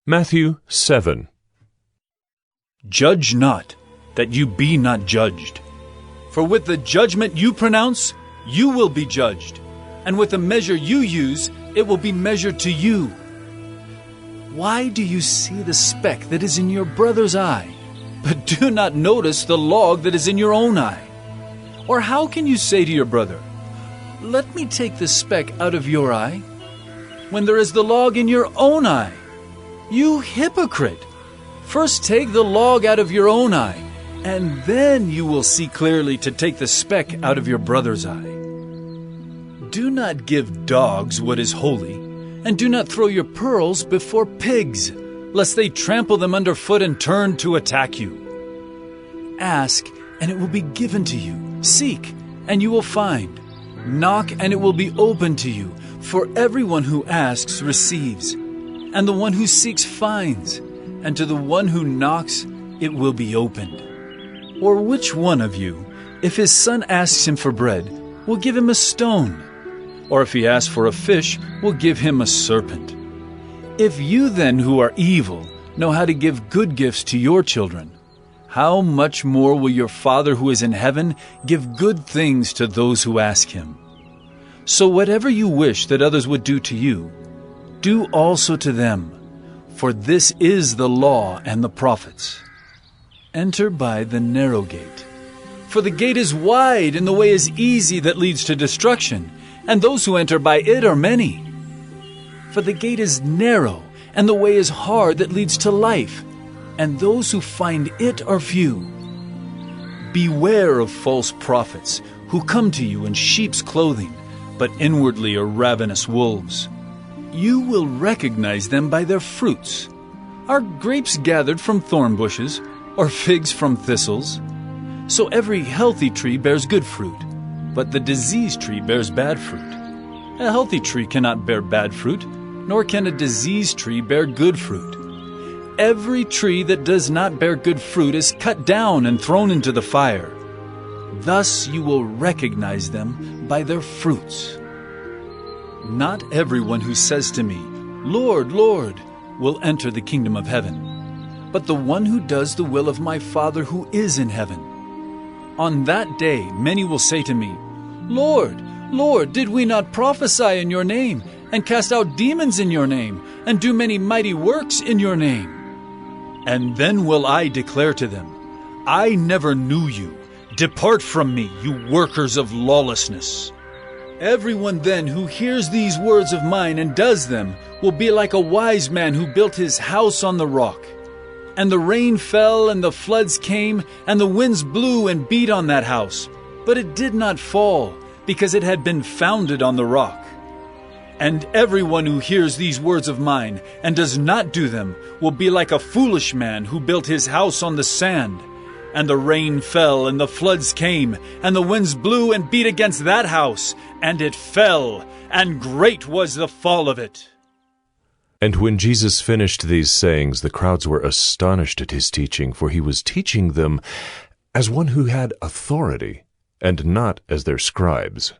Matthew 7. Judge not, that you be not judged. For with the judgment you pronounce, you will be judged, and with the measure you use, it will be measured to you. Why do you see the speck that is in your brother's eye, but do not notice the log that is in your own eye? Or how can you say to your brother, "Let me take the speck out of your eye," when there is the log in your own eye? You hypocrite! First take the log out of your own eye, and then you will see clearly to take the speck out of your brother's eye. Do not give dogs what is holy, and do not throw your pearls before pigs, lest they trample them underfoot and turn to attack you. Ask, and it will be given to you. Seek, and you will find. Knock, and it will be opened to you. For everyone who asks receives, and the one who seeks finds, and to the one who knocks it will be opened. Or which one of you, if his son asks him for bread, will give him a stone? Or if he asks for a fish, will give him a serpent? If you then, who are evil, know how to give good gifts to your children, how much more will your Father who is in heaven give good things to those who ask him? So whatever you wish that others would do to you, do also to them, for this is the law and the prophets. Enter by the narrow gate. For the gate is wide and the way is easy that leads to destruction, and those who enter by it are many. For the gate is narrow and the way is hard that leads to life, and those who find it are few. Beware of false prophets who come to you in sheep's clothing, but inwardly are ravenous wolves. You will recognize them by their fruits. Are grapes gathered from thorn bushes, or figs from thistles? So every healthy tree bears good fruit, but the diseased tree bears bad fruit. A healthy tree cannot bear bad fruit, nor can a diseased tree bear good fruit. Every tree that does not bear good fruit is cut down and thrown into the fire. Thus you will recognize them by their fruits. Not everyone who says to me, "Lord, Lord," will enter the kingdom of heaven, but the one who does the will of my Father who is in heaven. On that day many will say to me, "Lord, Lord, did we not prophesy in your name, and cast out demons in your name, and do many mighty works in your name?" And then will I declare to them, "I never knew you. Depart from me, you workers of lawlessness." Everyone then who hears these words of mine and does them will be like a wise man who built his house on the rock. And the rain fell, and the floods came, and the winds blew and beat on that house. But it did not fall, because it had been founded on the rock. And everyone who hears these words of mine and does not do them will be like a foolish man who built his house on the sand. And the rain fell, and the floods came, and the winds blew and beat against that house, and it fell, and great was the fall of it. And when Jesus finished these sayings, the crowds were astonished at his teaching, for he was teaching them as one who had authority, and not as their scribes.